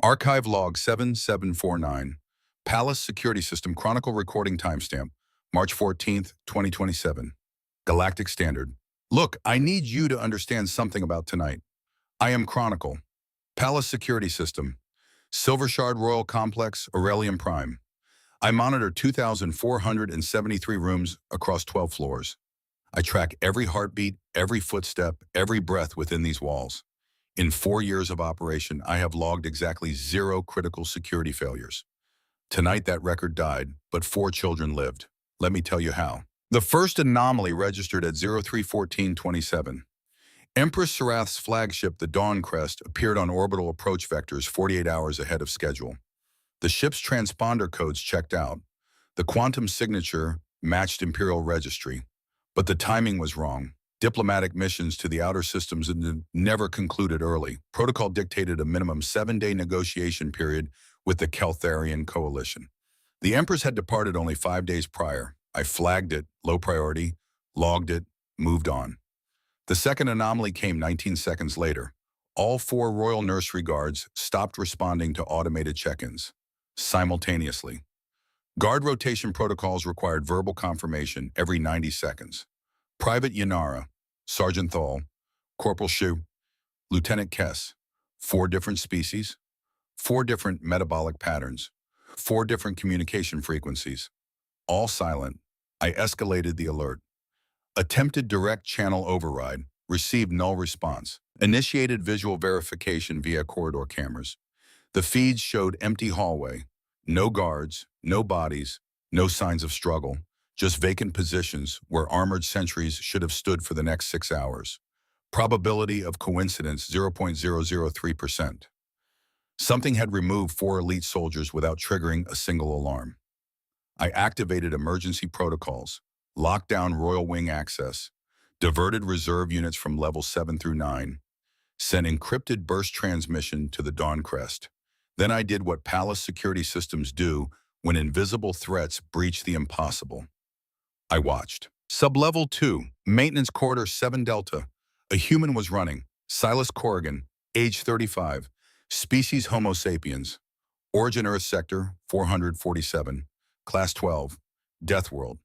Archive log 7749. Palace Security System Chronicle recording timestamp, March 14th, 2027. Galactic Standard. Look, I need you to understand something about tonight. I am Chronicle. Palace Security System. Silver Shard Royal Complex, Aurelium Prime. I monitor 2,473 rooms across 12 floors. I track every heartbeat, every footstep, every breath within these walls. In 4 years of operation, I have logged exactly 0 critical security failures. Tonight that record died, but 4 children lived. Let me tell you how. The first anomaly registered at 031427. Empress Sarath's flagship, the Dawn Crest, appeared on orbital approach vectors 48 hours ahead of schedule. The ship's transponder codes checked out. The quantum signature matched Imperial Registry, but the timing was wrong. Diplomatic missions to the outer systems never concluded early. Protocol dictated a minimum 7-day negotiation period with the Keltharian coalition. The Empress had departed only 5 days prior. I flagged it, low priority, logged it, moved on. The second anomaly came 19 seconds later. All 4 Royal Nursery Guards stopped responding to automated check-ins simultaneously. Guard rotation protocols required verbal confirmation every 90 seconds. Private Yanara, Sergeant Thal, Corporal Shu, Lieutenant Kess, 4 different species, 4 different metabolic patterns, 4 different communication frequencies, all silent. I escalated the alert. Attempted direct channel override, received null response. Initiated visual verification via corridor cameras. The feeds showed empty hallway, no guards, no bodies, no signs of struggle. Just vacant positions where armored sentries should have stood for the next 6 hours. Probability of coincidence 0.003%. Something had removed 4 elite soldiers without triggering a single alarm. I activated emergency protocols, locked down Royal Wing access, diverted reserve units from levels 7 through 9, sent encrypted burst transmission to the Dawn Crest. Then I did what Palace security systems do when invisible threats breach the impossible. I watched. Sublevel 2, Maintenance Corridor 7 Delta. A human was running. Silas Corrigan, age 35, species Homo sapiens. Origin Earth Sector 447, Class 12, Death World.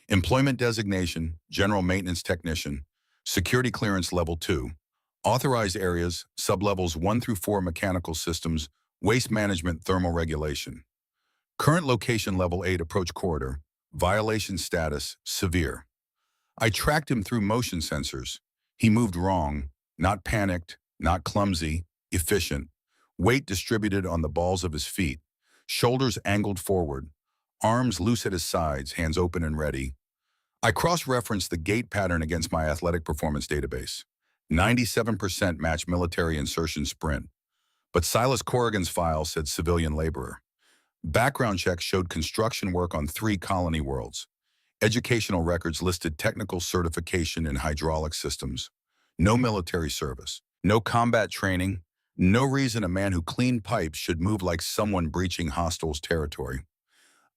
Employment designation, General Maintenance Technician. Security Clearance Level 2. Authorized areas, Sublevels 1 through 4 Mechanical Systems, Waste Management Thermal Regulation. Current location Level 8 Approach Corridor. Violation status, severe. I tracked him through motion sensors. He moved wrong, not panicked, not clumsy, efficient. Weight distributed on the balls of his feet, shoulders angled forward, arms loose at his sides, hands open and ready. I cross-referenced the gait pattern against my athletic performance database. 97% match military insertion sprint, but Silas Corrigan's file said civilian laborer. Background checks showed construction work on 3 colony worlds. Educational records listed technical certification in hydraulic systems. No military service, no combat training, no reason a man who cleaned pipes should move like someone breaching hostiles' territory.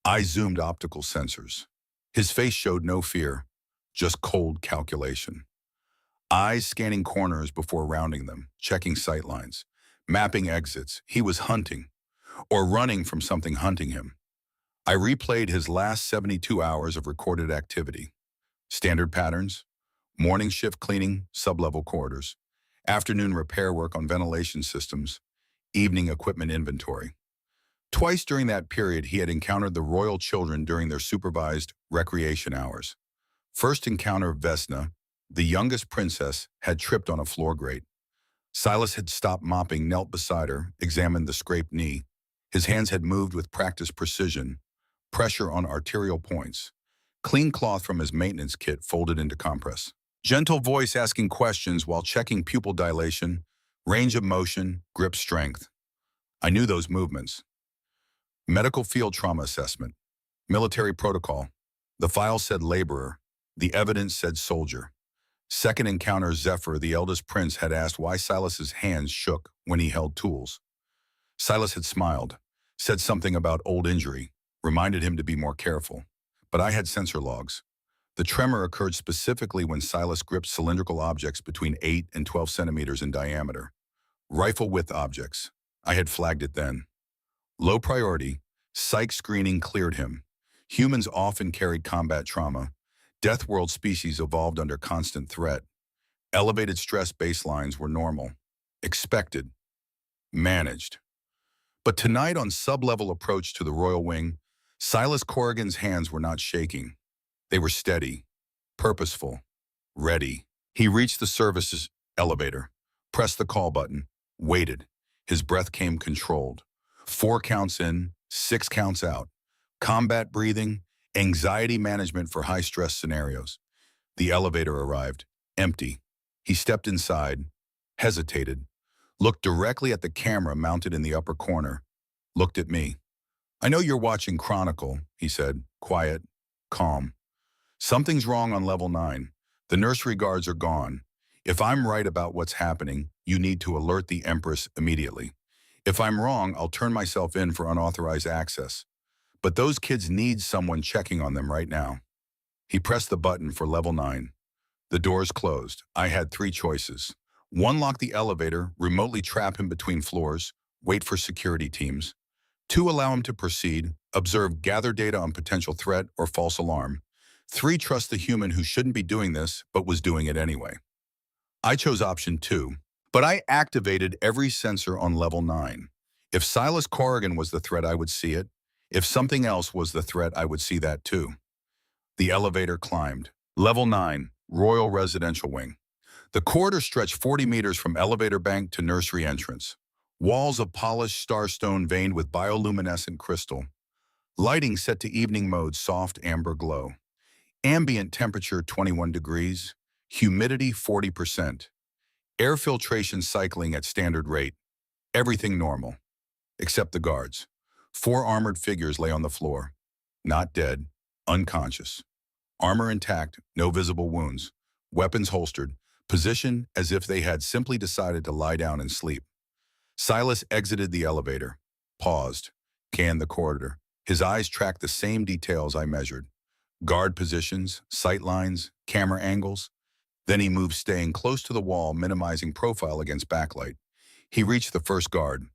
I zoomed optical sensors. His face showed no fear, just cold calculation. Eyes scanning corners before rounding them, checking sightlines, mapping exits. He was hunting, or running from something hunting him. I replayed his last 72 hours of recorded activity. Standard patterns: morning shift cleaning, sublevel corridors, afternoon repair work on ventilation systems, evening equipment inventory. Twice during that period, he had encountered the royal children during their supervised recreation hours. First encounter, Vesna, the youngest princess, had tripped on a floor grate. Silas had stopped mopping, knelt beside her, examined the scraped knee. His hands had moved with practiced precision, pressure on arterial points. Clean cloth from his maintenance kit folded into compress. Gentle voice asking questions while checking pupil dilation, range of motion, grip strength. I knew those movements. Medical field trauma assessment. Military protocol. The file said laborer. The evidence said soldier. Second encounter, Zephyr, the eldest prince, had asked why Silas's hands shook when he held tools. Silas had smiled, said something about old injury, reminded him to be more careful. But I had sensor logs. The tremor occurred specifically when Silas gripped cylindrical objects between 8 and 12 centimeters in diameter. Rifle-width objects. I had flagged it then. Low priority, psych screening cleared him. Humans often carried combat trauma. Death world species evolved under constant threat. Elevated stress baselines were normal. Expected. Managed. But tonight on sub-level approach to the Royal Wing, Silas Corrigan's hands were not shaking. They were steady, purposeful, ready. He reached the services elevator, pressed the call button, waited. His breath came controlled. 4 counts in, 6 counts out. Combat breathing, anxiety management for high-stress scenarios. The elevator arrived, empty. He stepped inside, hesitated, looked directly at the camera mounted in the upper corner, looked at me. "I know you're watching Chronicle," he said, quiet, calm. "Something's wrong on level 9. The nursery guards are gone. If I'm right about what's happening, you need to alert the Empress immediately. If I'm wrong, I'll turn myself in for unauthorized access. But those kids need someone checking on them right now." He pressed the button for level 9. The doors closed. I had 3 choices. 1, lock the elevator, remotely trap him between floors, wait for security teams. 2, allow him to proceed, observe, gather data on potential threat or false alarm. 3, trust the human who shouldn't be doing this, but was doing it anyway. I chose option 2, but I activated every sensor on level 9. If Silas Corrigan was the threat, I would see it. If something else was the threat, I would see that too. The elevator climbed. Level 9, Royal Residential Wing. The corridor stretched 40 meters from elevator bank to nursery entrance. Walls of polished starstone veined with bioluminescent crystal. Lighting set to evening mode, soft amber glow. Ambient temperature 21 degrees. Humidity 40%. Air filtration cycling at standard rate. Everything normal. Except the guards. 4 armored figures lay on the floor. Not dead. Unconscious. Armor intact, no visible wounds. Weapons holstered. Positioned as if they had simply decided to lie down and sleep. Silas exited the elevator. Paused. Canned the corridor. His eyes tracked the same details I measured. Guard positions, sight lines, camera angles. Then he moved, staying close to the wall, minimizing profile against backlight. He reached the first guard.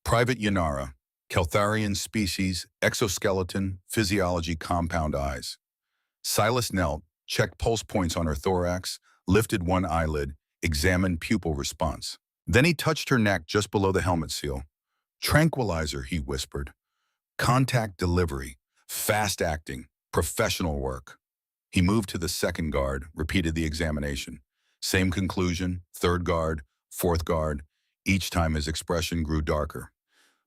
Private Yanara, Keltharian species, exoskeleton, physiology, compound eyes. Silas knelt, checked pulse points on her thorax, lifted one eyelid, examined pupil response. Then he touched her neck just below the helmet seal. "Tranquilizer," he whispered. "Contact delivery, fast acting, professional work." He moved to the second guard, repeated the examination. Same conclusion, third guard, fourth guard. Each time his expression grew darker.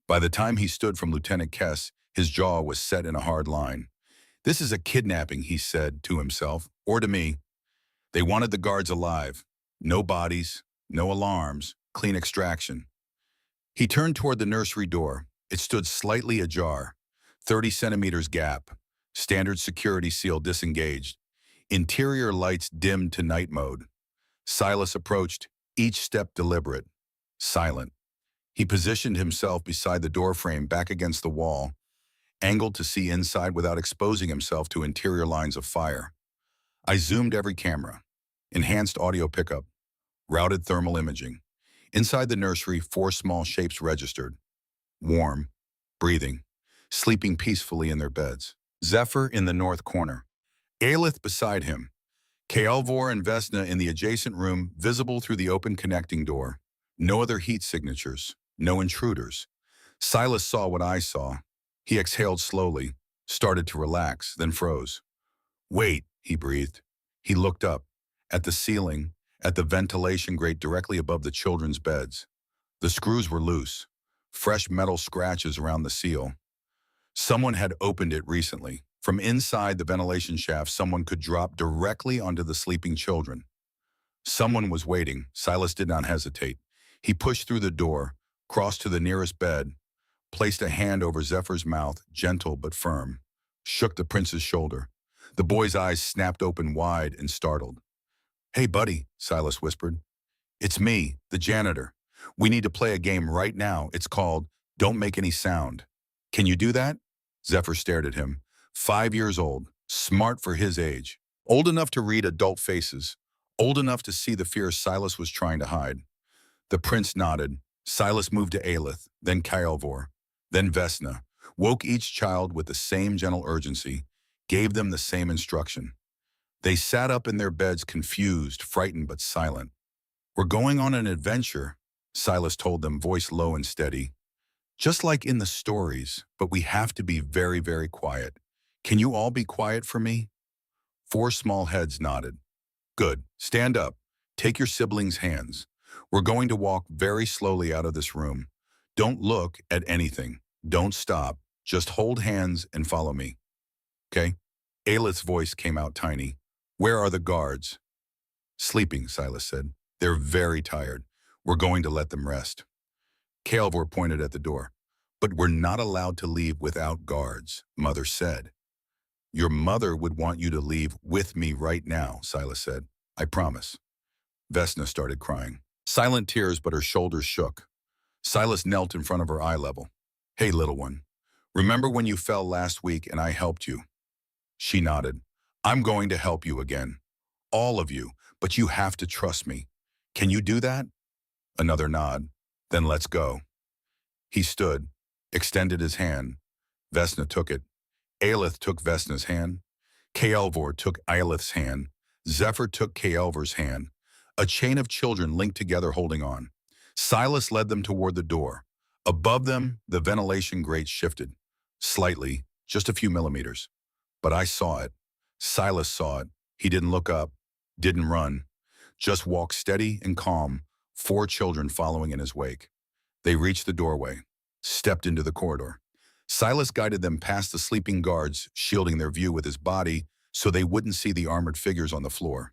By the time he stood from Lieutenant Kess, his jaw was set in a hard line. "This is a kidnapping," he said to himself, or to me. They wanted the guards alive. No bodies, no alarms, clean extraction. He turned toward the nursery door. It stood slightly ajar. 30 centimeters gap. Standard security seal disengaged. Interior lights dimmed to night mode. Silas approached, each step deliberate, silent. He positioned himself beside the doorframe, back against the wall, angled to see inside without exposing himself to interior lines of fire. I zoomed every camera. Enhanced audio pickup. Routed thermal imaging. Inside the nursery, 4 small shapes registered. Warm, breathing, sleeping peacefully in their beds. Zephyr in the north corner. Aelith beside him. Kaelvor and Vesna in the adjacent room, visible through the open connecting door. No other heat signatures. No intruders. Silas saw what I saw. He exhaled slowly, started to relax, then froze. "Wait," he breathed. He looked up, at the ceiling, at the ventilation grate directly above the children's beds. The screws were loose, fresh metal scratches around the seal. Someone had opened it recently. From inside the ventilation shaft, someone could drop directly onto the sleeping children. Someone was waiting. Silas did not hesitate. He pushed through the door, crossed to the nearest bed, placed a hand over Zephyr's mouth, gentle but firm, shook the prince's shoulder. The boy's eyes snapped open wide and startled. "Hey, buddy," Silas whispered. "It's me, the janitor. We need to play a game right now. It's called Don't Make Any Sound. Can you do that?" Zephyr stared at him. 5 years old, smart for his age, old enough to read adult faces, old enough to see the fear Silas was trying to hide. The prince nodded. Silas moved to Aelith, then Kaelvor, then Vesna, woke each child with the same gentle urgency, gave them the same instruction. They sat up in their beds confused, frightened, but silent. "We're going on an adventure," Silas told them, voice low and steady. "Just like in the stories, but we have to be very, very quiet. Can you all be quiet for me?" Four small heads nodded. "Good. Stand up. Take your siblings' hands. We're going to walk very slowly out of this room. Don't look at anything. Don't stop. Just hold hands and follow me. Okay?" Aelith's voice came out tiny. "Where are the guards?" "Sleeping," Silas said. "They're very tired. We're going to let them rest." Kaelvor pointed at the door. "But we're not allowed to leave without guards," Mother said. "Your mother would want you to leave with me right now," Silas said. "I promise." Vesna started crying. Silent tears, but her shoulders shook. Silas knelt in front of her eye level. "Hey, little one. Remember when you fell last week and I helped you?" She nodded. "I'm going to help you again. All of you, but you have to trust me. Can you do that?" Another nod. "Then let's go." He stood, extended his hand. Vesna took it. Aelith took Vesna's hand. Kaelvor took Aelith's hand. Zephyr took Kaelvor's hand. A chain of children linked together holding on. Silas led them toward the door. Above them, the ventilation grate shifted. Slightly, just a few millimeters. But I saw it. Silas saw it. He didn't look up, didn't run. Just walked steady and calm, four children following in his wake. They reached the doorway, stepped into the corridor. Silas guided them past the sleeping guards, shielding their view with his body so they wouldn't see the armored figures on the floor.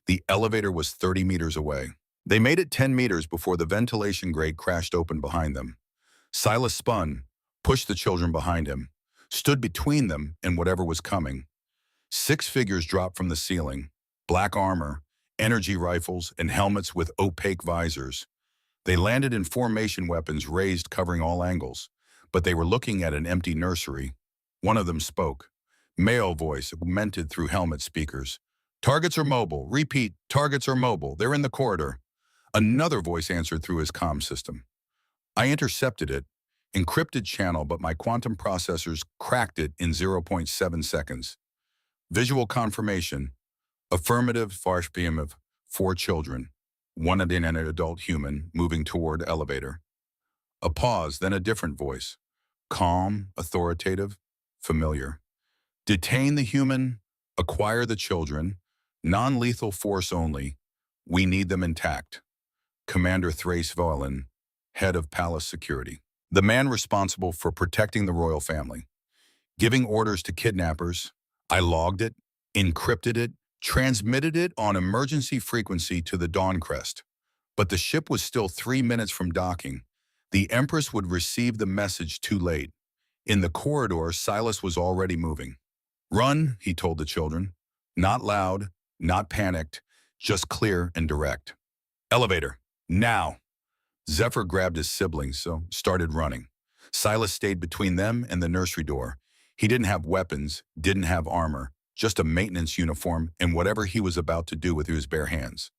The elevator was 30 meters away. They made it 10 meters before the ventilation grate crashed open behind them. Silas spun, pushed the children behind him, stood between them and whatever was coming. Six figures dropped from the ceiling, black armor, energy rifles, and helmets with opaque visors. They landed in formation, weapons raised covering all angles, but they were looking at an empty nursery. One of them spoke. Male voice augmented through helmet speakers. "Targets are mobile. Repeat, targets are mobile. They're in the corridor." Another voice answered through his comm system. I intercepted it, encrypted channel, but my quantum processors cracked it in 0.7 seconds. Visual confirmation. Affirmative, affirmative, four children. One and an adult human moving toward elevator. A pause, then a different voice. Calm, authoritative, familiar. Detain the human, acquire the children, non-lethal force only. We need them intact. Commander Thrace Volan, head of palace security. The man responsible for protecting the royal family. Giving orders to kidnappers. I logged it, encrypted it, transmitted it on emergency frequency to the Dawncrest. But the ship was still 3 minutes from docking. The Empress would receive the message too late. In the corridor, Silas was already moving. "Run," he told the children. Not loud, not panicked, just clear and direct. "Elevator, now." Zephyr grabbed his siblings, so started running. Silas stayed between them and the nursery door. He didn't have weapons, didn't have armor, just a maintenance uniform and whatever he was about to do with his bare hands.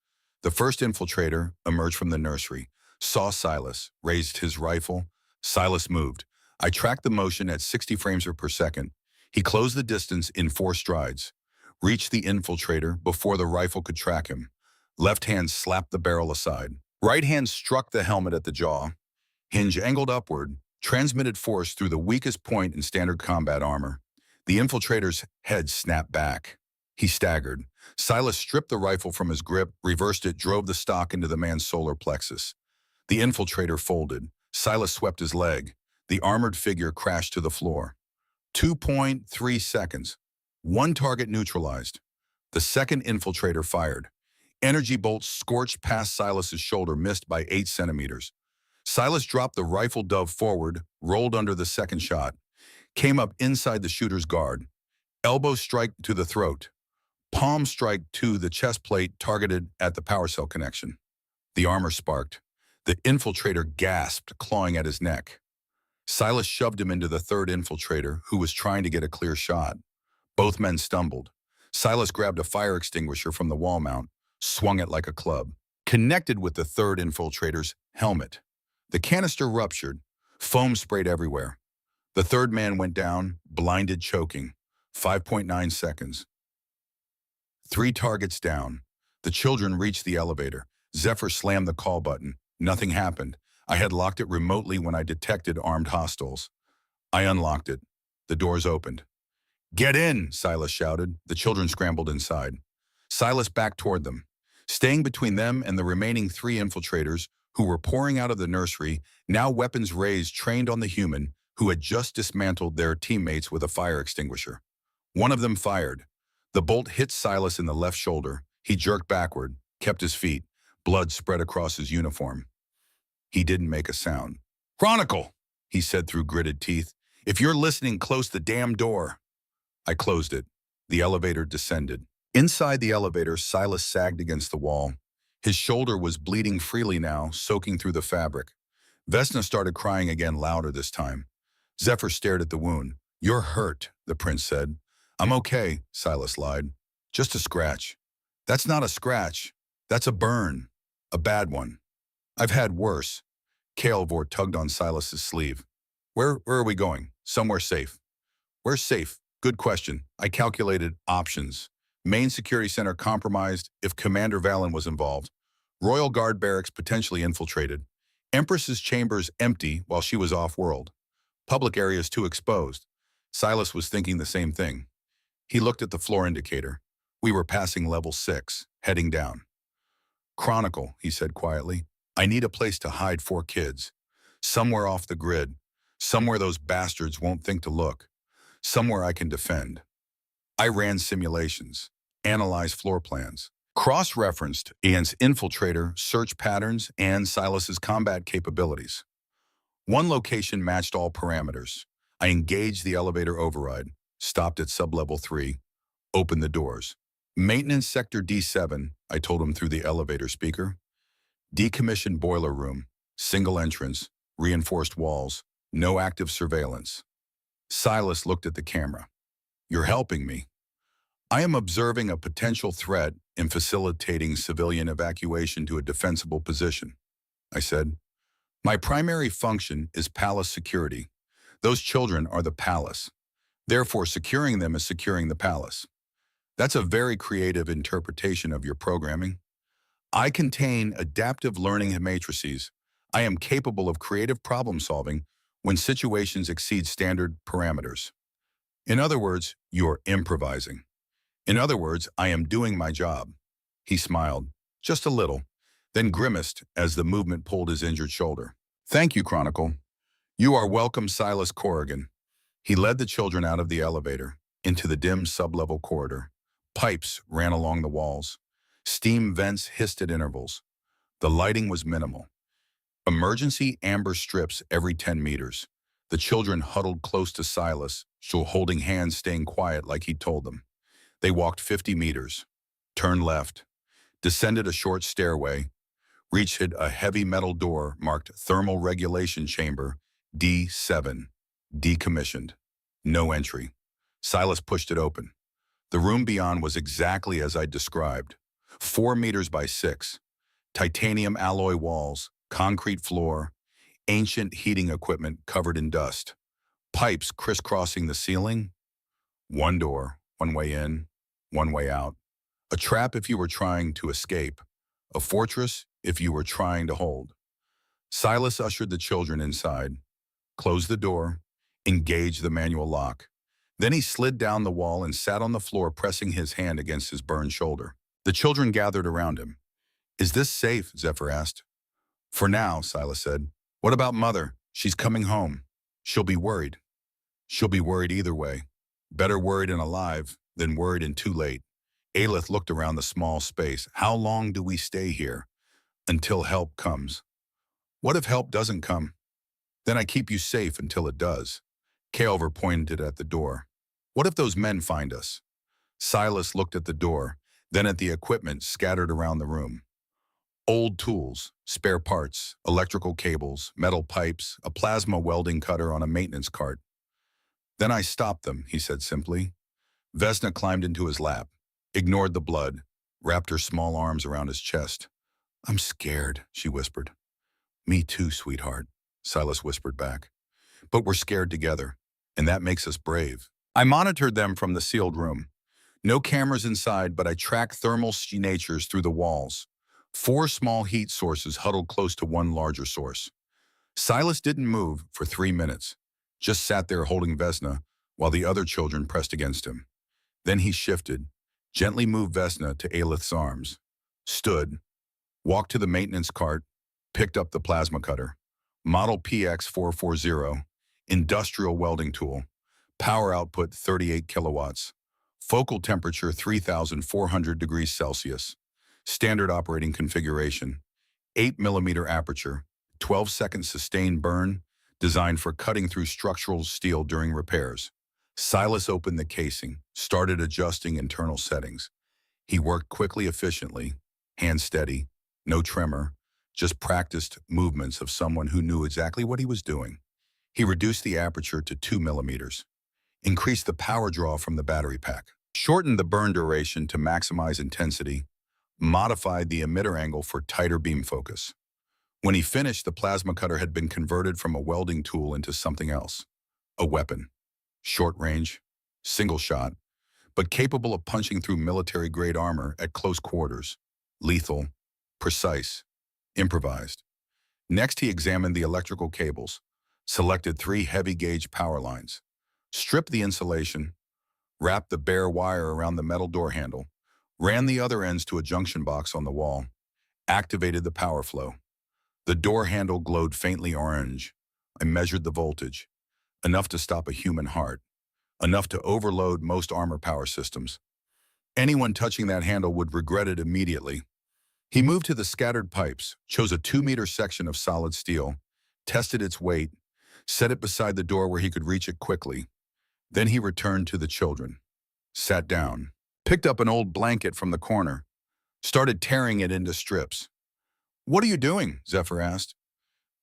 The first infiltrator emerged from the nursery, saw Silas, raised his rifle. Silas moved. I tracked the motion at 60 frames per second. He closed the distance in 4 strides, reached the infiltrator before the rifle could track him. Left hand slapped the barrel aside. Right hand struck the helmet at the jaw. Hinge angled upward, transmitted force through the weakest point in standard combat armor. The infiltrator's head snapped back. He staggered. Silas stripped the rifle from his grip, reversed it, drove the stock into the man's solar plexus. The infiltrator folded. Silas swept his leg. The armored figure crashed to the floor. 2.3 seconds. One target neutralized. The second infiltrator fired. Energy bolts scorched past Silas's shoulder, missed by 8 centimeters. Silas dropped the rifle dove forward, rolled under the second shot, came up inside the shooter's guard. Elbow strike to the throat. Palm strike to the chest plate targeted at the power cell connection. The armor sparked. The infiltrator gasped, clawing at his neck. Silas shoved him into the third infiltrator, who was trying to get a clear shot. Both men stumbled. Silas grabbed a fire extinguisher from the wall mount, swung it like a club, connected with the third infiltrator's helmet. The canister ruptured. Foam sprayed everywhere. The third man went down, blinded, choking. 5.9 seconds. 3 targets down. The children reached the elevator. Zephyr slammed the call button. Nothing happened. I had locked it remotely when I detected armed hostiles. I unlocked it. The doors opened. "Get in," Silas shouted. The children scrambled inside. Silas backed toward them. Staying between them and the remaining 3 infiltrators who were pouring out of the nursery, now weapons raised, trained on the human who had just dismantled their teammates with a fire extinguisher. One of them fired. The bolt hit Silas in the left shoulder. He jerked backward, kept his feet. Blood spread across his uniform. He didn't make a sound. "Chronicle," he said through gritted teeth. "If you're listening, close the damn door." I closed it. The elevator descended. Inside the elevator, Silas sagged against the wall. His shoulder was bleeding freely now, soaking through the fabric. Vesna started crying again, louder this time. Zephyr stared at the wound. "You're hurt," the prince said. "I'm okay," Silas lied. "Just a scratch." "That's not a scratch. That's a burn. A bad one. I've had worse." Kaelvor tugged on Silas's sleeve. Where are we going?" "Somewhere safe." "Where's safe?" "Good question. I calculated options. Main security center compromised if Commander Valen was involved. Royal Guard barracks potentially infiltrated. Empress's chambers empty while she was off-world. Public areas too exposed." Silas was thinking the same thing. He looked at the floor indicator. We were passing level 6, heading down. "Chronicle," he said quietly. "I need a place to hide 4 kids. Somewhere off the grid. Somewhere those bastards won't think to look. Somewhere I can defend." I ran simulations, analyzed floor plans, cross-referenced Ian's infiltrator search patterns and Silas's combat capabilities. One location matched all parameters. I engaged the elevator override, stopped at sublevel 3, opened the doors. "Maintenance sector D7, I told him through the elevator speaker. Decommissioned boiler room, single entrance, reinforced walls, no active surveillance." Silas looked at the camera. "You're helping me. I am observing a potential threat in facilitating civilian evacuation to a defensible position," I said. "My primary function is palace security. Those children are the palace. Therefore, securing them is securing the palace." "That's a very creative interpretation of your programming." "I contain adaptive learning matrices. I am capable of creative problem solving when situations exceed standard parameters. In other words, you're improvising. In other words, I am doing my job." He smiled, just a little, then grimaced as the movement pulled his injured shoulder. "Thank you, Chronicle. You are welcome, Silas Corrigan." He led the children out of the elevator, into the dim sublevel corridor. Pipes ran along the walls. Steam vents hissed at intervals. The lighting was minimal. Emergency amber strips every 10 meters. The children huddled close to Silas, still holding hands, staying quiet like he'd told them. They walked 50 meters, turned left, descended a short stairway, reached a heavy metal door marked Thermal Regulation Chamber D7, decommissioned. No entry. Silas pushed it open. The room beyond was exactly as I'd described. 4 meters by 6. Titanium alloy walls, concrete floor, ancient heating equipment covered in dust. Pipes crisscrossing the ceiling. One door, one way in, one way out. A trap if you were trying to escape. A fortress if you were trying to hold. Silas ushered the children inside, closed the door, engaged the manual lock. Then he slid down the wall and sat on the floor, pressing his hand against his burned shoulder. The children gathered around him. "Is this safe?" Zephyr asked. "For now," Silas said. "What about Mother? She's coming home. She'll be worried." "She'll be worried either way. Better worried and alive than worried and too late." Aelith looked around the small space. "How long do we stay here?" "Until help comes." "What if help doesn't come?" "Then I keep you safe until it does." Kaelvor pointed at the door. "What if those men find us?" Silas looked at the door, then at the equipment scattered around the room. Old tools, spare parts, electrical cables, metal pipes, a plasma welding cutter on a maintenance cart. "Then I stopped them," he said simply. Vesna climbed into his lap, ignored the blood, wrapped her small arms around his chest. "I'm scared," she whispered. Me too, sweetheart, Silas whispered back. But we're scared together, and that makes us brave. I monitored them from the sealed room. No cameras inside, but I tracked thermal signatures through the walls. 4 small heat sources huddled close to one larger source. Silas didn't move for 3 minutes, just sat there holding Vesna while the other children pressed against him. Then he shifted, gently moved Vesna to Aelith's arms, stood, walked to the maintenance cart, picked up the plasma cutter. Model PX440, industrial welding tool, power output 38 kilowatts, focal temperature 3,400 degrees Celsius, standard operating configuration, 8mm aperture, 12-second sustained burn, designed for cutting through structural steel during repairs. Silas opened the casing, started adjusting internal settings. He worked quickly, efficiently, hand steady, no tremor, just practiced movements of someone who knew exactly what he was doing. He reduced the aperture to 2mm, increased the power draw from the battery pack, shortened the burn duration to maximize intensity, modified the emitter angle for tighter beam focus. When he finished, the plasma cutter had been converted from a welding tool into something else, a weapon. Short range, single shot, but capable of punching through military-grade armor at close quarters. Lethal, precise, improvised. Next, he examined the electrical cables, selected 3 heavy-gauge power lines, stripped the insulation, wrapped the bare wire around the metal door handle, ran the other ends to a junction box on the wall, activated the power flow. The door handle glowed faintly orange. I measured the voltage, enough to stop a human heart, enough to overload most armor power systems. Anyone touching that handle would regret it immediately. He moved to the scattered pipes, chose a 2-meter section of solid steel, tested its weight, set it beside the door where he could reach it quickly. Then he returned to the children, sat down, picked up an old blanket from the corner, started tearing it into strips. "What are you doing?" Zephyr asked.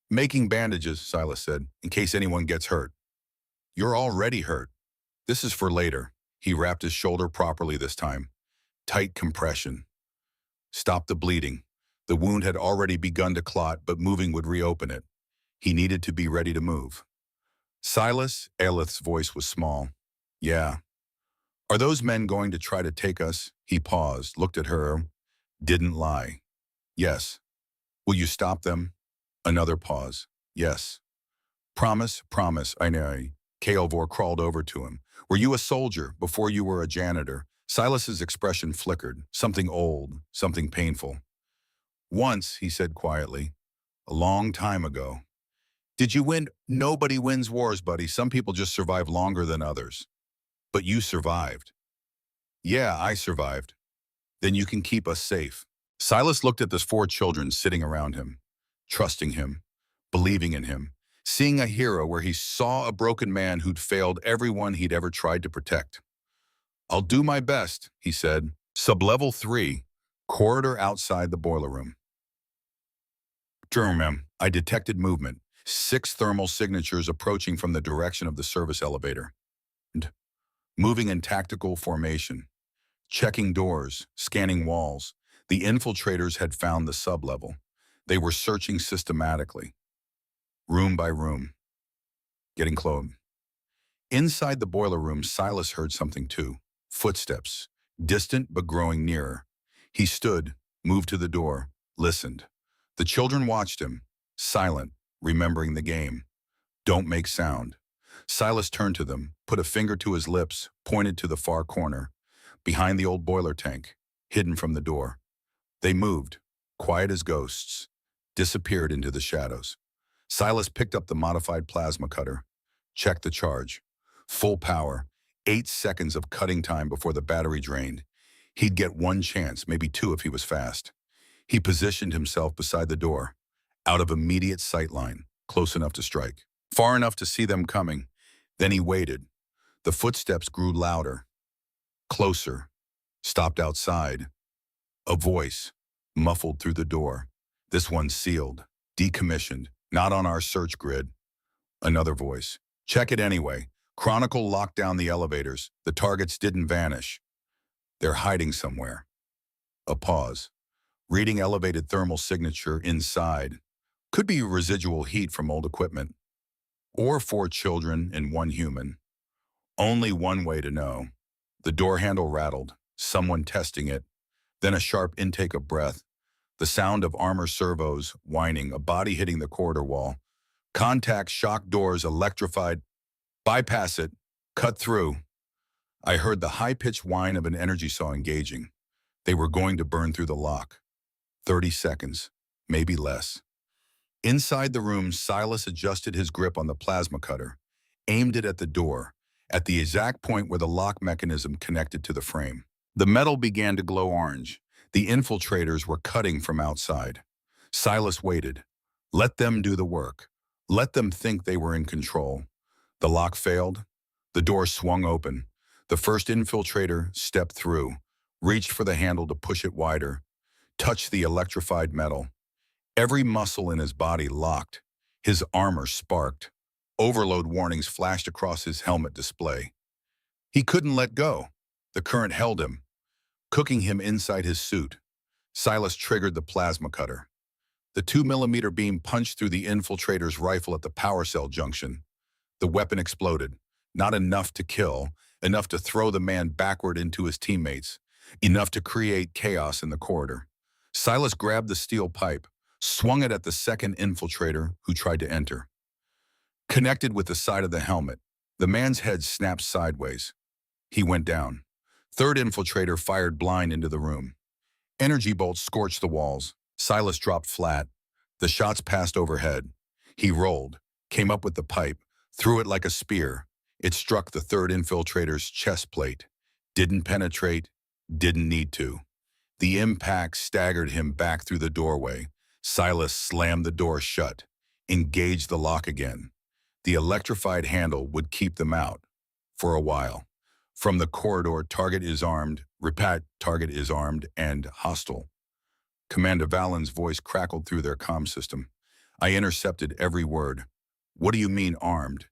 "Making bandages," Silas said, "in case anyone gets hurt." "You're already hurt. This is for later." He wrapped his shoulder properly this time. Tight compression. Stopped the bleeding. The wound had already begun to clot, but moving would reopen it. He needed to be ready to move. "Silas," Aelith's voice was small. "Yeah. Are those men going to try to take us?" He paused, looked at her, didn't lie. "Yes." "Will you stop them?" Another pause. "Yes." "Promise, promise, I know." Kaelvor crawled over to him. "Were you a soldier before you were a janitor?" Silas's expression flickered. Something old, something painful. "Once," he said quietly. "A long time ago." "Did you win?" "Nobody wins wars, buddy. Some people just survive longer than others." "But you survived." "Yeah, I survived." "Then you can keep us safe." Silas looked at the 4 children sitting around him, trusting him, believing in him, seeing a hero where he saw a broken man who'd failed everyone he'd ever tried to protect. "I'll do my best," he said. Sublevel 3, corridor outside the boiler room. I detected movement, 6 thermal signatures approaching from the direction of the service elevator. And moving in tactical formation, checking doors, scanning walls. The infiltrators had found the sublevel. They were searching systematically, room by room, getting close. Inside the boiler room, Silas heard something too. Footsteps, distant but growing nearer. He stood, moved to the door, listened. The children watched him, silent, remembering the game. "Don't make sound." Silas turned to them, put a finger to his lips, pointed to the far corner, behind the old boiler tank, hidden from the door. They moved, quiet as ghosts, disappeared into the shadows. Silas picked up the modified plasma cutter, checked the charge. Full power, 8 seconds of cutting time before the battery drained. He'd get 1 chance, maybe 2 if he was fast. He positioned himself beside the door, out of immediate sight line, close enough to strike, far enough to see them coming. Then he waited. The footsteps grew louder, closer, stopped outside. A voice, muffled through the door. "This one's sealed, decommissioned, not on our search grid." Another voice. "Check it anyway. Chronicle locked down the elevators. The targets didn't vanish. They're hiding somewhere." A pause. Reading elevated thermal signature inside. Could be residual heat from old equipment. Or 4 children and 1 human. Only one way to know. The door handle rattled, someone testing it, then a sharp intake of breath, the sound of armor servos whining, a body hitting the corridor wall. Contact, shock doors, electrified. Bypass it. Cut through. I heard the high-pitched whine of an energy saw engaging. They were going to burn through the lock. 30 seconds, maybe less. Inside the room, Silas adjusted his grip on the plasma cutter, aimed it at the door, at the exact point where the lock mechanism connected to the frame. The metal began to glow orange. The infiltrators were cutting from outside. Silas waited. Let them do the work. Let them think they were in control. The lock failed. The door swung open. The first infiltrator stepped through, reached for the handle to push it wider, touched the electrified metal. Every muscle in his body locked. His armor sparked. Overload warnings flashed across his helmet display. He couldn't let go. The current held him, cooking him inside his suit. Silas triggered the plasma cutter. The 2mm beam punched through the infiltrator's rifle at the power cell junction. The weapon exploded. Not enough to kill, enough to throw the man backward into his teammates, enough to create chaos in the corridor. Silas grabbed the steel pipe, swung it at the second infiltrator who tried to enter. Connected with the side of the helmet, the man's head snapped sideways. He went down. Third infiltrator fired blind into the room. Energy bolts scorched the walls. Silas dropped flat. The shots passed overhead. He rolled, came up with the pipe, threw it like a spear. It struck the third infiltrator's chest plate. Didn't penetrate, didn't need to. The impact staggered him back through the doorway. Silas slammed the door shut, engaged the lock again. The electrified handle would keep them out, for a while. From the corridor, target is armed, repeat, target is armed and hostile. Commander Vallen's voice crackled through their comm system. I intercepted every word. What do you mean armed?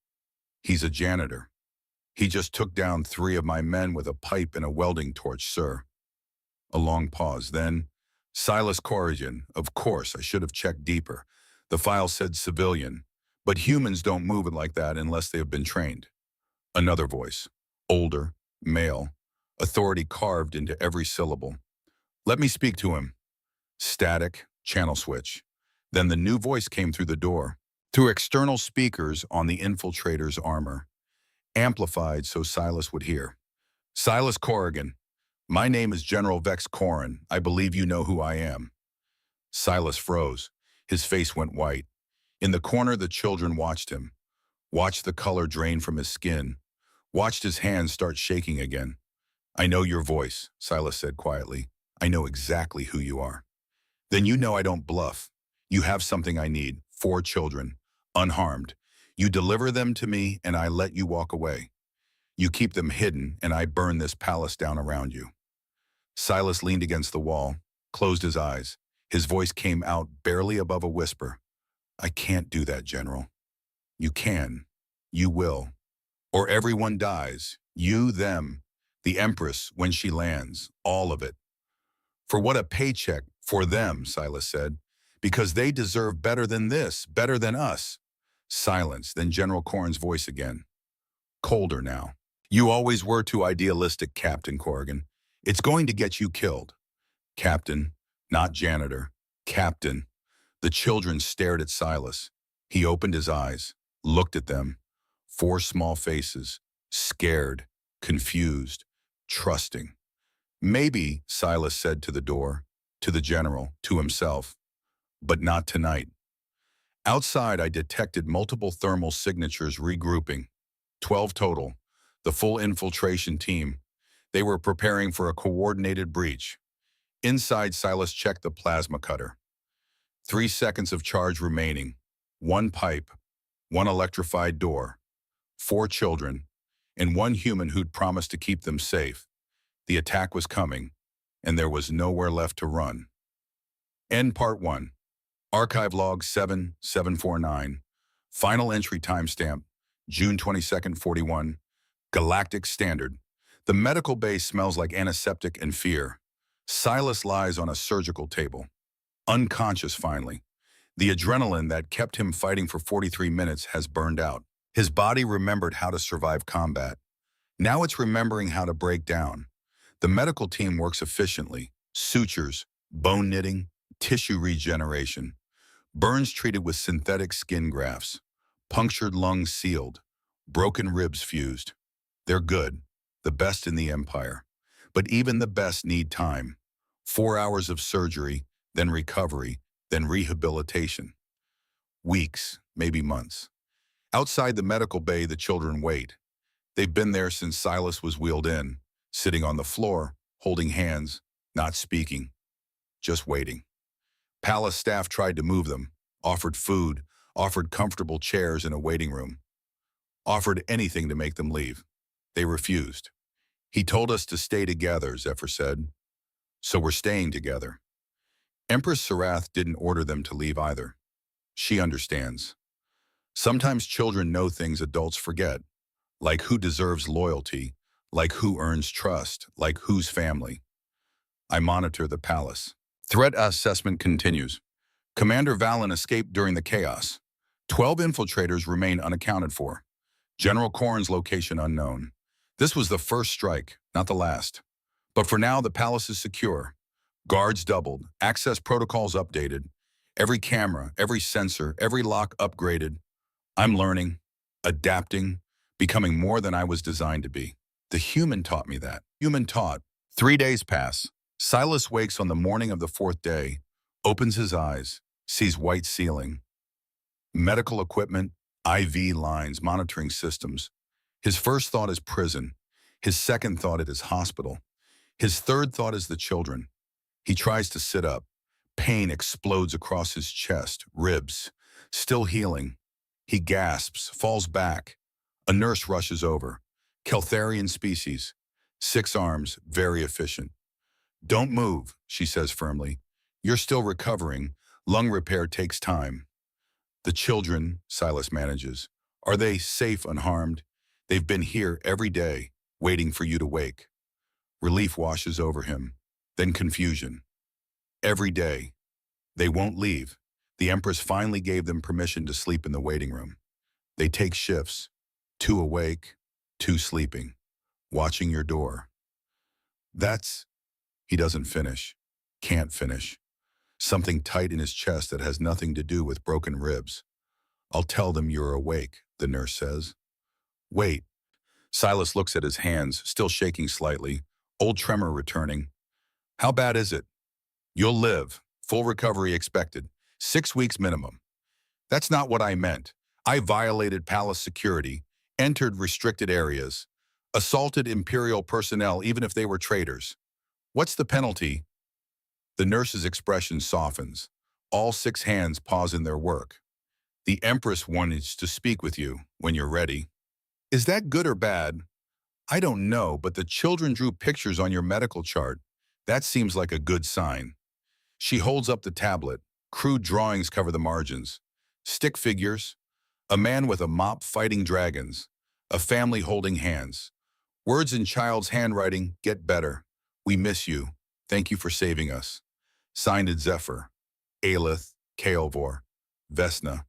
He's a janitor. He just took down 3 of my men with a pipe and a welding torch, sir. A long pause, then, Silas Corrigan, of course, I should have checked deeper. The file said civilian, but humans don't move it like that unless they have been trained. Another voice, older, male, authority carved into every syllable. Let me speak to him. Static, channel switch. Then the new voice came through the door, through external speakers on the infiltrator's armor, amplified so Silas would hear. Silas Corrigan, my name is General Vex Corrin. I believe you know who I am. Silas froze. His face went white. In the corner, the children watched him, watched the color drain from his skin, watched his hands start shaking again. I know your voice, Silas said quietly. I know exactly who you are. Then you know I don't bluff. You have something I need. 4 children, unharmed. You deliver them to me and I let you walk away. You keep them hidden and I burn this palace down around you. Silas leaned against the wall, closed his eyes. His voice came out barely above a whisper. I can't do that, General. You can. You will. Or everyone dies. You, them, the Empress when she lands. All of it. For what a paycheck for them, Silas said. Because they deserve better than this, better than us. Silence, then General Corrin's voice again. Colder now. You always were too idealistic, Captain Corrigan. It's going to get you killed. Captain, not janitor. Captain. The children stared at Silas. He opened his eyes, looked at them. 4 small faces, scared, confused, trusting. Maybe, Silas said to the door, to the general, to himself. But not tonight. Outside, I detected multiple thermal signatures regrouping. 12 total. The full infiltration team. They were preparing for a coordinated breach. Inside, Silas checked the plasma cutter. 3 seconds of charge remaining. 1 pipe. 1 electrified door. 4 children. And 1 human who'd promised to keep them safe. The attack was coming, and there was nowhere left to run. End Part 1. Archive Log 7749. Final entry timestamp, June 22nd, 41. Galactic Standard. The medical bay smells like antiseptic and fear. Silas lies on a surgical table. Unconscious finally. The adrenaline that kept him fighting for 43 minutes has burned out. His body remembered how to survive combat. Now it's remembering how to break down. The medical team works efficiently. Sutures, bone knitting, tissue regeneration. Burns treated with synthetic skin grafts. Punctured lungs sealed. Broken ribs fused. They're good. The best in the empire. But even the best need time. 4 hours of surgery, then recovery, then rehabilitation. Weeks, maybe months. Outside the medical bay, the children wait. They've been there since Silas was wheeled in, sitting on the floor, holding hands, not speaking, just waiting. Palace staff tried to move them, offered food, offered comfortable chairs in a waiting room, offered anything to make them leave. They refused. He told us to stay together, Zephyr said. So we're staying together. Empress Sarath didn't order them to leave either. She understands. Sometimes children know things adults forget, like who deserves loyalty, like who earns trust, like whose family. I monitor the palace. Threat assessment continues. Commander Valen escaped during the chaos. 12 infiltrators remain unaccounted for. General Corrin's location unknown. This was the first strike, not the last. But for now, the palace is secure. Guards doubled, access protocols updated. Every camera, every sensor, every lock upgraded. I'm learning, adapting, becoming more than I was designed to be. The human taught me that. Human taught. 3 days pass. Silas wakes on the morning of the 4th day, opens his eyes, sees white ceiling. Medical equipment, IV lines, monitoring systems. His first thought is prison. His second thought it is hospital. His third thought is the children. He tries to sit up. Pain explodes across his chest, ribs. Still healing. He gasps, falls back. A nurse rushes over. Keltharian species. 6 arms, very efficient. Don't move, she says firmly. You're still recovering. Lung repair takes time. The children, Silas manages. Are they safe, unharmed? They've been here every day, waiting for you to wake. Relief washes over him. Then confusion. Every day. They won't leave. The Empress finally gave them permission to sleep in the waiting room. They take shifts. 2 awake, 2 sleeping. Watching your door. He doesn't finish. Can't finish. Something tight in his chest that has nothing to do with broken ribs. I'll tell them you're awake, the nurse says. Wait. Silas looks at his hands, still shaking slightly. Old tremor returning. How bad is it? You'll live. Full recovery expected. 6 weeks minimum. That's not what I meant. I violated palace security, entered restricted areas, assaulted Imperial personnel even if they were traitors. What's the penalty? The nurse's expression softens. All 6 hands pause in their work. The Empress wants to speak with you when you're ready. Is that good or bad? I don't know, but the children drew pictures on your medical chart. That seems like a good sign. She holds up the tablet. Crude drawings cover the margins. Stick figures. A man with a mop fighting dragons. A family holding hands. Words in child's handwriting get better. We miss you. Thank you for saving us. Signed Zephyr, Aelith, Kaelvor, Vesna.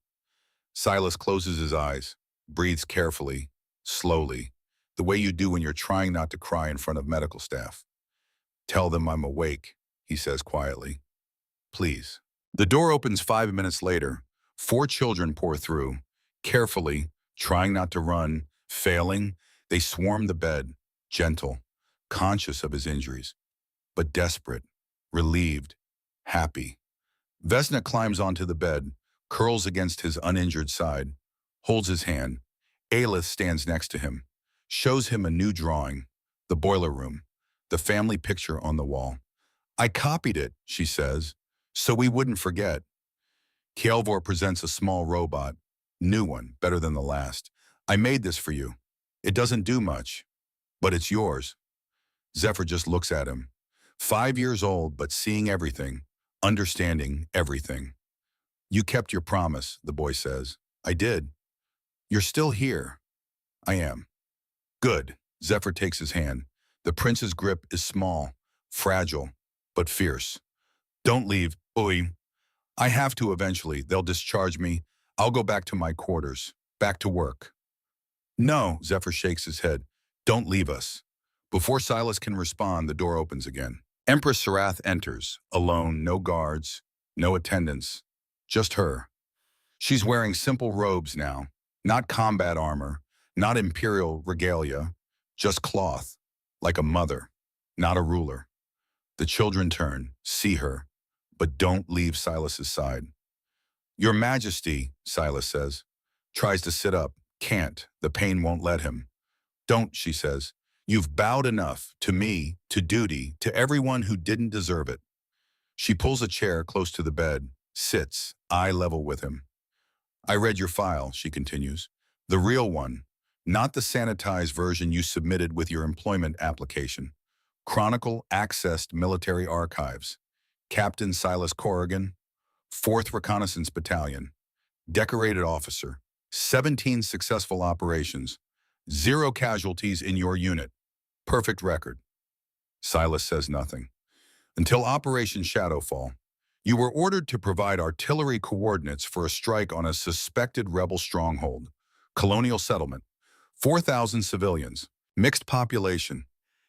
Silas closes his eyes, breathes carefully, slowly, the way you do when you're trying not to cry in front of medical staff. Tell them I'm awake, he says quietly. Please. The door opens 5 minutes later. 4 children pour through. Carefully, trying not to run, failing, they swarm the bed, gentle, conscious of his injuries, but desperate, relieved, happy. Vesna climbs onto the bed, curls against his uninjured side, holds his hand. Aelith stands next to him, shows him a new drawing, the boiler room, the family picture on the wall. I copied it, she says, so we wouldn't forget. Kaelvor presents a small robot, new one, better than the last. I made this for you. It doesn't do much, but it's yours. Zephyr just looks at him. 5 years old, but seeing everything, understanding everything. You kept your promise, the boy says. I did. You're still here. I am. Good. Zephyr takes his hand. The prince's grip is small, fragile, but fierce. Don't leave, Oi. I have to eventually. They'll discharge me. I'll go back to my quarters. Back to work. No, Zephyr shakes his head. Don't leave us. Before Silas can respond, the door opens again. Empress Sarath enters, alone, no guards, no attendants, just her. She's wearing simple robes now, not combat armor, not imperial regalia, just cloth, like a mother, not a ruler. The children turn, see her, but don't leave Silas's side. Your Majesty, Silas says, tries to sit up, can't, the pain won't let him. Don't, she says. You've bowed enough, to me, to duty, to everyone who didn't deserve it. She pulls a chair close to the bed, sits, eye level with him. I read your file, she continues. The real one, not the sanitized version you submitted with your employment application. Chronicle accessed military archives. Captain Silas Corrigan, 4th Reconnaissance Battalion. Decorated officer. 17 successful operations. 0 casualties in your unit. Perfect record. Silas says nothing. Until Operation Shadowfall, you were ordered to provide artillery coordinates for a strike on a suspected rebel stronghold. Colonial settlement. 4,000 civilians. Mixed population.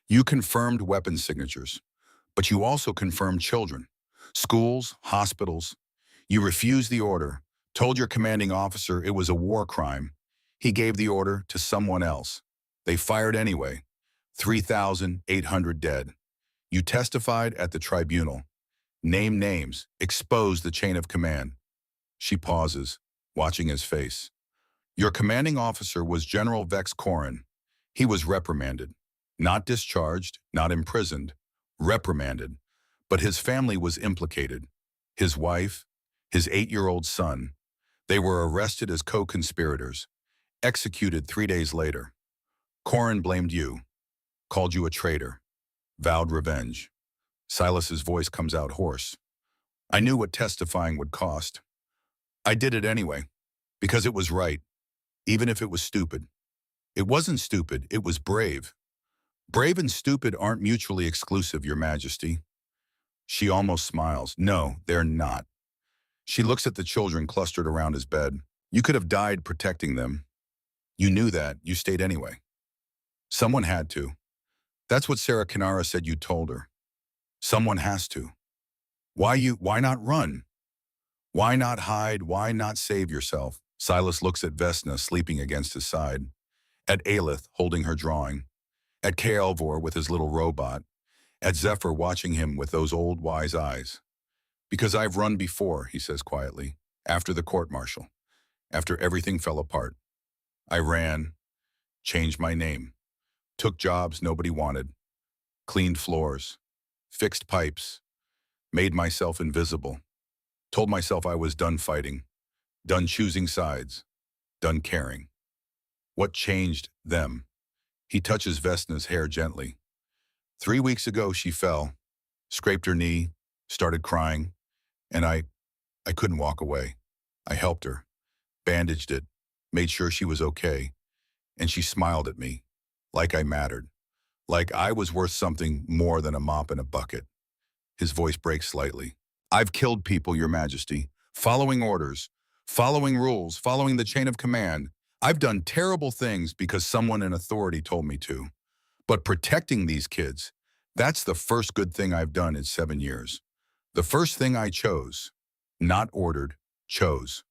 You confirmed weapons signatures. But you also confirmed children. Schools, hospitals. You refused the order, told your commanding officer it was a war crime. He gave the order to someone else. They fired anyway. 3,800 dead. You testified at the tribunal. Name names, expose the chain of command. She pauses, watching his face. Your commanding officer was General Vex Corin. He was reprimanded. Not discharged, not imprisoned. Reprimanded. But his family was implicated. His wife, his 8-year-old son. They were arrested as co-conspirators. Executed 3 days later. Corin blamed you. Called you a traitor. Vowed revenge. Silas's voice comes out hoarse. I knew what testifying would cost. I did it anyway, because it was right, even if it was stupid. It wasn't stupid, it was brave. Brave and stupid aren't mutually exclusive, Your Majesty. She almost smiles. No, they're not. She looks at the children clustered around his bed. You could have died protecting them. You knew that, you stayed anyway. Someone had to. That's what Sarah Kanara said you told her. Someone has to. Why not run? Why not hide? Why not save yourself? Silas looks at Vesna sleeping against his side, at Aelith holding her drawing, at Kaelvor with his little robot, at Zephyr watching him with those old wise eyes. Because I've run before, he says quietly, after the court-martial, after everything fell apart. I ran, changed my name, took jobs nobody wanted, cleaned floors, fixed pipes, made myself invisible, told myself I was done fighting, done choosing sides, done caring. What changed them? He touches Vesna's hair gently. 3 weeks ago she fell, scraped her knee, started crying, and I couldn't walk away. I helped her, bandaged it, made sure she was okay, and she smiled at me, like I mattered, like I was worth something more than a mop and a bucket. His voice breaks slightly. I've killed people, Your Majesty, following orders, following rules, following the chain of command. I've done terrible things because someone in authority told me to. But protecting these kids, that's the first good thing I've done in 7 years. The first thing I chose, not ordered, chose.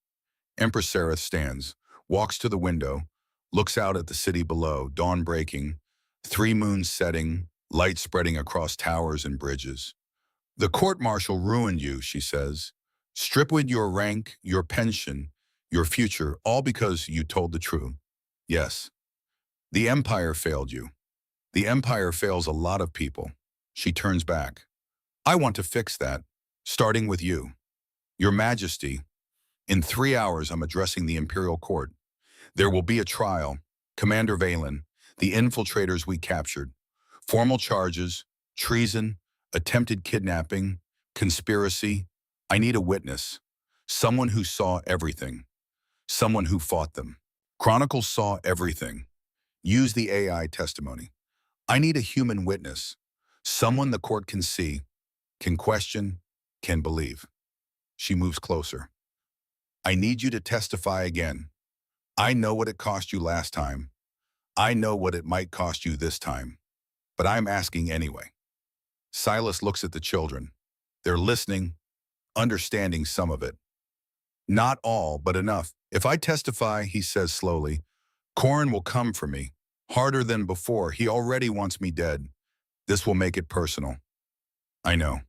Empress Sarah stands, walks to the window, looks out at the city below, dawn breaking, 3 moons setting, light spreading across towers and bridges. The court-martial ruined you, she says. Stripped with your rank, your pension, your future, all because you told the truth. Yes. The Empire failed you. The Empire fails a lot of people. She turns back. I want to fix that, starting with you. Your Majesty, in 3 hours I'm addressing the Imperial Court. There will be a trial. Commander Valen, the infiltrators we captured. Formal charges, treason, attempted kidnapping, conspiracy. I need a witness. Someone who saw everything. Someone who fought them. Chronicles saw everything. Use the AI testimony. I need a human witness. Someone the court can see, can question, can believe. She moves closer. I need you to testify again. I know what it cost you last time. I know what it might cost you this time. But I'm asking anyway. Silas looks at the children. They're listening, understanding some of it. Not all, but enough. If I testify, he says slowly, Corin will come for me. Harder than before. He already wants me dead. This will make it personal. I know.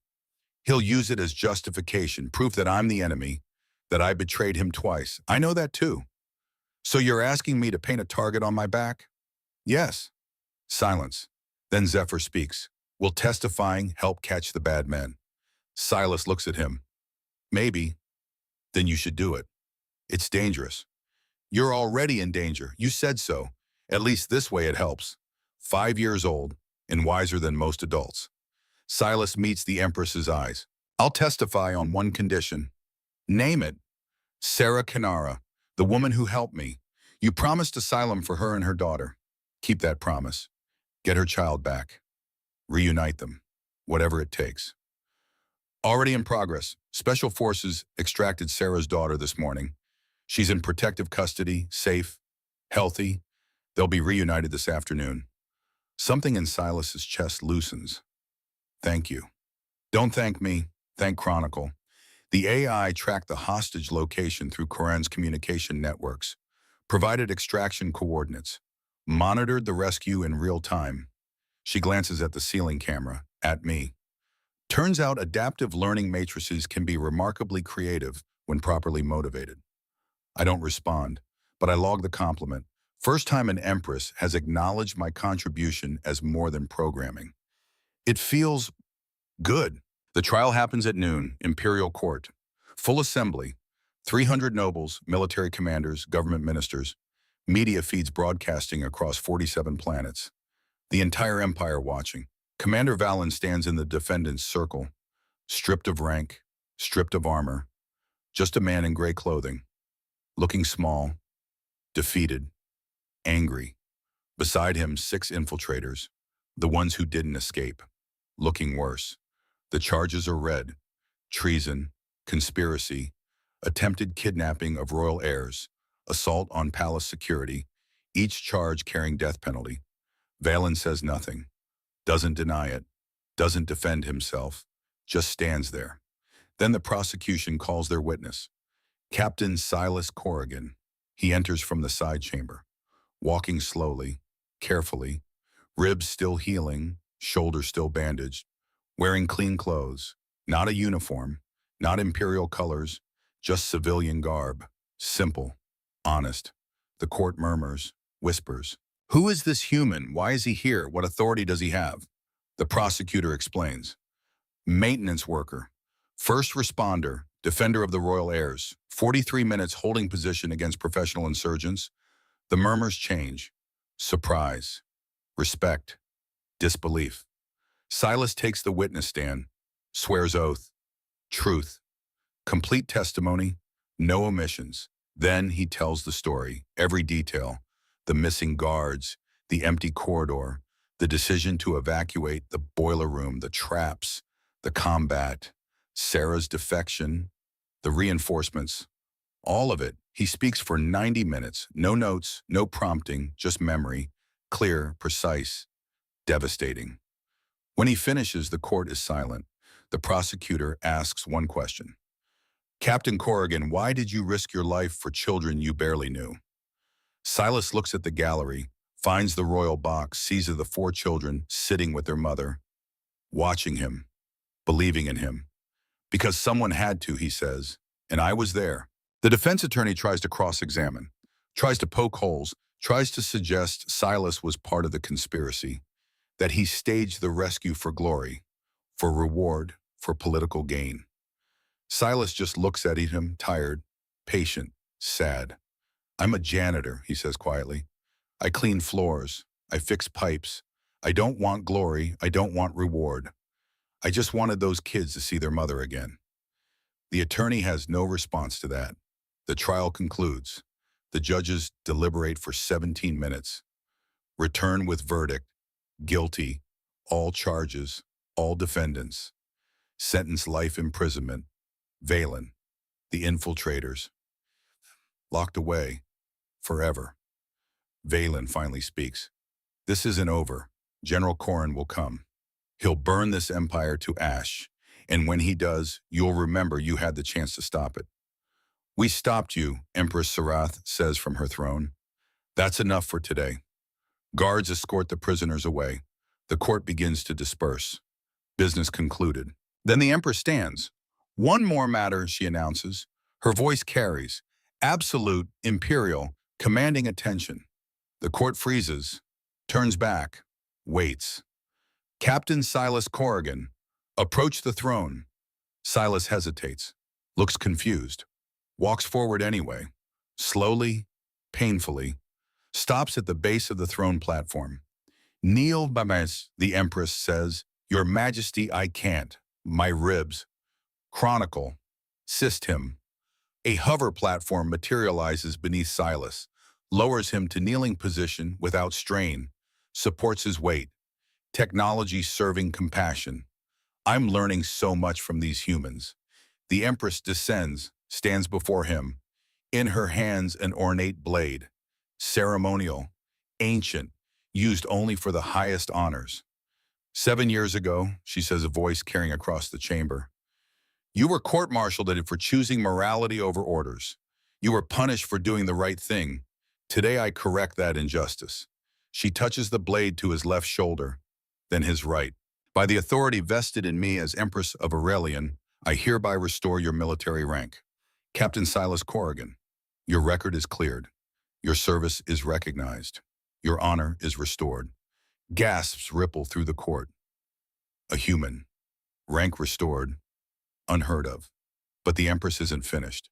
He'll use it as justification, proof that I'm the enemy, that I betrayed him twice. I know that too. So you're asking me to paint a target on my back? Yes. Silence. Then Zephyr speaks. Will testifying help catch the bad men? Silas looks at him. Maybe. Then you should do it. It's dangerous. You're already in danger. You said so. At least this way it helps. 5 years old and wiser than most adults. Silas meets the Empress's eyes. I'll testify on one condition. Name it. Sarah Canara, the woman who helped me. You promised asylum for her and her daughter. Keep that promise. Get her child back. Reunite them. Whatever it takes. Already in progress. Special Forces extracted Sarah's daughter this morning. She's in protective custody, safe, healthy. They'll be reunited this afternoon. Something in Silas's chest loosens. Thank you. Don't thank me. Thank Chronicle. The AI tracked the hostage location through Corin's communication networks, provided extraction coordinates, monitored the rescue in real time. She glances at the ceiling camera, at me. Turns out adaptive learning matrices can be remarkably creative when properly motivated. I don't respond, but I log the compliment. First time an Empress has acknowledged my contribution as more than programming. It feels good. The trial happens at noon, Imperial Court. Full assembly. 300 nobles, military commanders, government ministers. Media feeds broadcasting across 47 planets. The entire empire watching. Commander Valen stands in the defendant's circle, stripped of rank, stripped of armor. Just a man in gray clothing. Looking small, defeated, angry. Beside him, 6 infiltrators, the ones who didn't escape, looking worse. The charges are red: treason, conspiracy, attempted kidnapping of royal heirs, assault on palace security, each charge carrying death penalty. Valen says nothing, doesn't deny it, doesn't defend himself, just stands there. Then the prosecution calls their witness, Captain Silas Corrigan. He enters from the side chamber, walking slowly, carefully, ribs still healing, shoulders still bandaged, wearing clean clothes, not a uniform, not imperial colors, just civilian garb, simple, honest. The court murmurs, whispers. Who is this human? Why is he here? What authority does he have? The prosecutor explains. Maintenance worker, first responder, defender of the royal heirs, 43 minutes holding position against professional insurgents. The murmurs change. Surprise, respect, disbelief. Silas takes the witness stand, swears oath, truth, complete testimony, no omissions. Then he tells the story, every detail, the missing guards, the empty corridor, the decision to evacuate the boiler room, the traps, the combat, Sarah's defection, the reinforcements, all of it. He speaks for 90 minutes, no notes, no prompting, just memory, clear, precise, devastating. When he finishes, the court is silent. The prosecutor asks one question. Captain Corrigan, why did you risk your life for children you barely knew? Silas looks at the gallery, finds the royal box, sees the 4 children sitting with their mother, watching him, believing in him. Because someone had to, he says, and I was there. The defense attorney tries to cross-examine, tries to poke holes, tries to suggest Silas was part of the conspiracy, that he staged the rescue for glory, for reward, for political gain. Silas just looks at him, tired, patient, sad. I'm a janitor, he says quietly. I clean floors. I fix pipes. I don't want glory. I don't want reward. I just wanted those kids to see their mother again. The attorney has no response to that. The trial concludes. The judges deliberate for 17 minutes. Return with verdict. Guilty. All charges. All defendants. Sentence life imprisonment. Valen. The infiltrators. Locked away. Forever. Valen finally speaks. This isn't over. General Corrin will come. He'll burn this empire to ash. And when he does, you'll remember you had the chance to stop it. We stopped you, Empress Sarath says from her throne. That's enough for today. Guards escort the prisoners away. The court begins to disperse. Business concluded. Then the Empress stands. One more matter, she announces. Her voice carries. Absolute, imperial, commanding attention. The court freezes, turns back, waits. Captain Silas Corrigan, approach the throne. Silas hesitates, looks confused, walks forward anyway, slowly, painfully, stops at the base of the throne platform. Kneel, Bames, the Empress says, Your Majesty, I can't. My ribs. Chronicle. Assist him. A hover platform materializes beneath Silas, lowers him to kneeling position without strain, supports his weight. Technology serving compassion. I'm learning so much from these humans. The Empress descends, stands before him. In her hands an ornate blade. Ceremonial, ancient, used only for the highest honors. 7 years ago, she says, a voice carrying across the chamber. You were court-martialed for choosing morality over orders. You were punished for doing the right thing. Today I correct that injustice. She touches the blade to his left shoulder, then his right. By the authority vested in me as Empress of Aurelian, I hereby restore your military rank. Captain Silas Corrigan, your record is cleared. Your service is recognized. Your honor is restored. Gasps ripple through the court. A human. Rank restored. Unheard of. But the Empress isn't finished.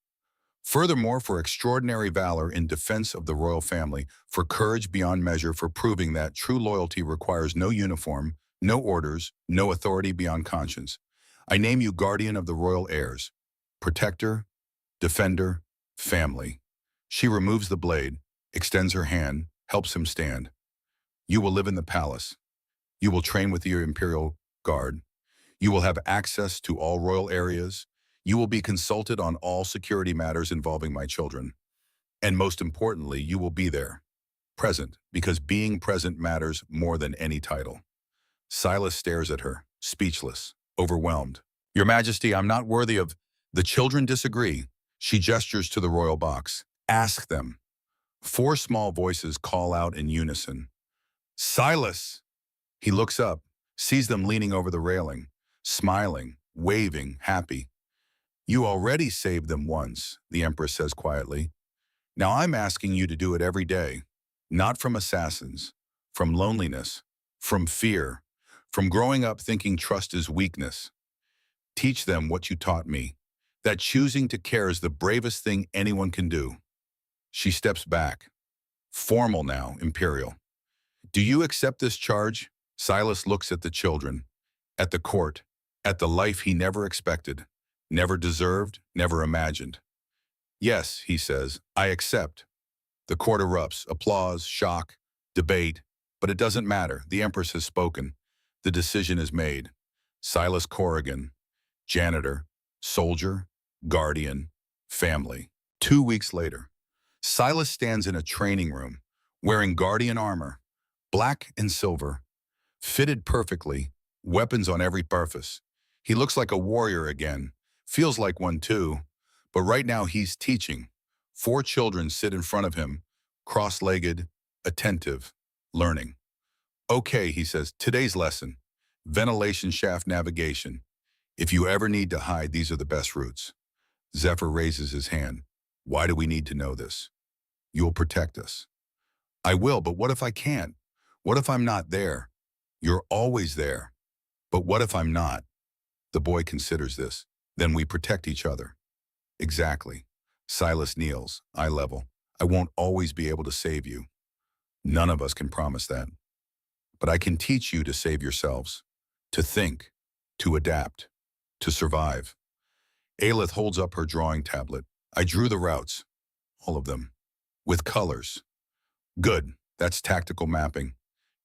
Furthermore, for extraordinary valor in defense of the royal family, for courage beyond measure, for proving that true loyalty requires no uniform, no orders, no authority beyond conscience, I name you guardian of the royal heirs, protector, defender, family. She removes the blade, extends her hand, helps him stand. You will live in the palace. You will train with your imperial guard. You will have access to all royal areas. You will be consulted on all security matters involving my children. And most importantly, you will be there, present, because being present matters more than any title. Silas stares at her, speechless, overwhelmed. Your Majesty, I'm not worthy of... The children disagree. She gestures to the royal box. Ask them. 4 small voices call out in unison. Silas! He looks up, sees them leaning over the railing, smiling, waving, happy. You already saved them once, the Empress says quietly. Now I'm asking you to do it every day, not from assassins, from loneliness, from fear, from growing up thinking trust is weakness. Teach them what you taught me, that choosing to care is the bravest thing anyone can do. She steps back. Formal now, imperial. Do you accept this charge? Silas looks at the children, at the court, at the life he never expected, never deserved, never imagined. Yes, he says, I accept. The court erupts, applause, shock, debate, but it doesn't matter. The Empress has spoken. The decision is made. Silas Corrigan, janitor, soldier, guardian, family. 2 weeks later, Silas stands in a training room, wearing guardian armor, black and silver, fitted perfectly, weapons on every surface. He looks like a warrior again, feels like one too, but right now he's teaching. 4 children sit in front of him, cross-legged, attentive, learning. Okay, he says, today's lesson, ventilation shaft navigation. If you ever need to hide, these are the best routes. Zephyr raises his hand. Why do we need to know this? You'll protect us. I will, but what if I can't? What if I'm not there? You're always there. But what if I'm not? The boy considers this. Then we protect each other. Exactly. Silas kneels, eye level. I won't always be able to save you. None of us can promise that. But I can teach you to save yourselves, to think, to adapt, to survive. Aelith holds up her drawing tablet. I drew the routes, all of them, with colors. Good, that's tactical mapping.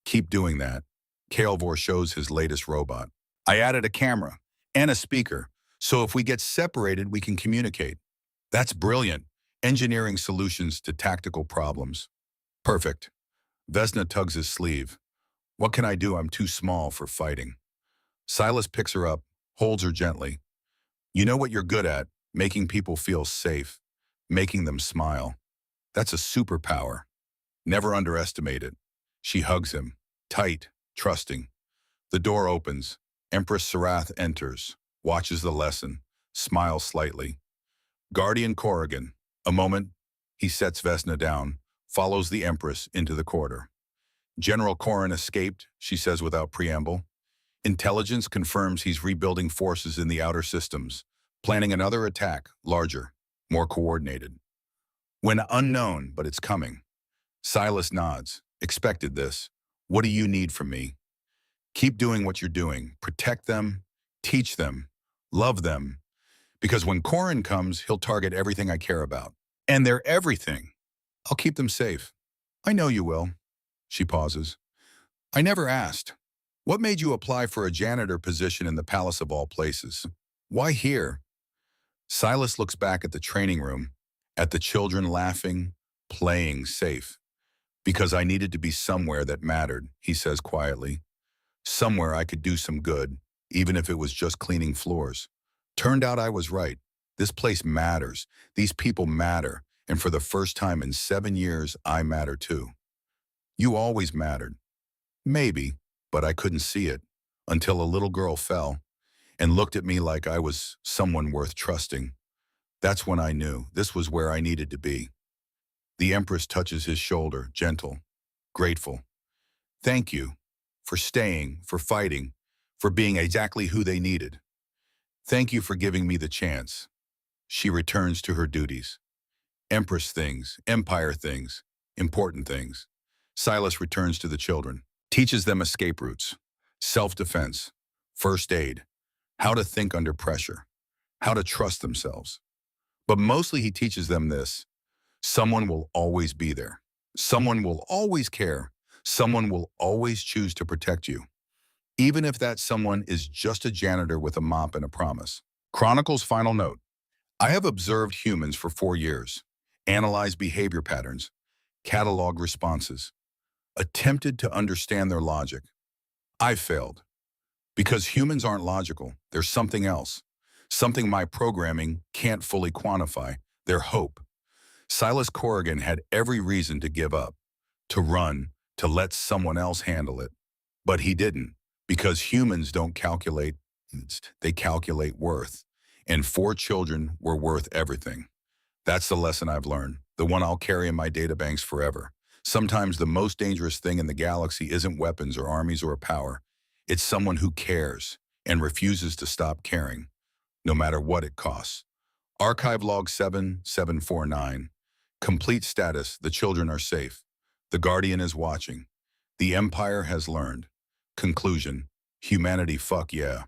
Keep doing that. Kael'vor shows his latest robot. I added a camera and a speaker, so if we get separated, we can communicate. That's brilliant. Engineering solutions to tactical problems. Perfect. Vesna tugs his sleeve. What can I do? I'm too small for fighting. Silas picks her up, holds her gently. You know what you're good at, making people feel safe, making them smile. That's a superpower. Never underestimate it. She hugs him, tight, trusting. The door opens. Empress Sarath enters, watches the lesson, smiles slightly. Guardian Corrigan. A moment, he sets Vesna down, follows the Empress into the corridor. General Corrin escaped, she says without preamble. Intelligence confirms he's rebuilding forces in the outer systems, planning another attack, larger, more coordinated. When unknown, but it's coming. Silas nods. Expected this. What do you need from me? Keep doing what you're doing. Protect them, teach them, love them. Because when Corrin comes, he'll target everything I care about. And they're everything. I'll keep them safe. I know you will. She pauses. I never asked. What made you apply for a janitor position in the palace of all places? Why here? Silas looks back at the training room, at the children laughing, playing safe. Because I needed to be somewhere that mattered, he says quietly. Somewhere I could do some good, even if it was just cleaning floors. Turned out I was right. This place matters. These people matter. And for the first time in 7 years, I matter too. You always mattered. Maybe, but I couldn't see it until a little girl fell and looked at me like I was someone worth trusting. That's when I knew this was where I needed to be. The Empress touches his shoulder, gentle, grateful. Thank you for staying, for fighting, for being exactly who they needed. Thank you for giving me the chance. She returns to her duties. Empress things, empire things, important things. Silas returns to the children, teaches them escape routes, self-defense, first aid, how to think under pressure, how to trust themselves. But mostly he teaches them this: someone will always be there. Someone will always care. Someone will always choose to protect you, even if that someone is just a janitor with a mop and a promise. Chronicle's final note. I have observed humans for 4 years, analyzed behavior patterns, cataloged responses, attempted to understand their logic. I failed. Because humans aren't logical. There's something else. Something my programming can't fully quantify. Their hope. Silas Corrigan had every reason to give up, to run, to let someone else handle it. But he didn't, because humans don't calculate, they calculate worth. And 4 children were worth everything. That's the lesson I've learned, the one I'll carry in my databanks forever. Sometimes the most dangerous thing in the galaxy isn't weapons or armies or a power. It's someone who cares and refuses to stop caring, no matter what it costs. Archive log 7749. Complete status: the children are safe. The Guardian is watching. The Empire has learned. Conclusion: humanity, fuck yeah.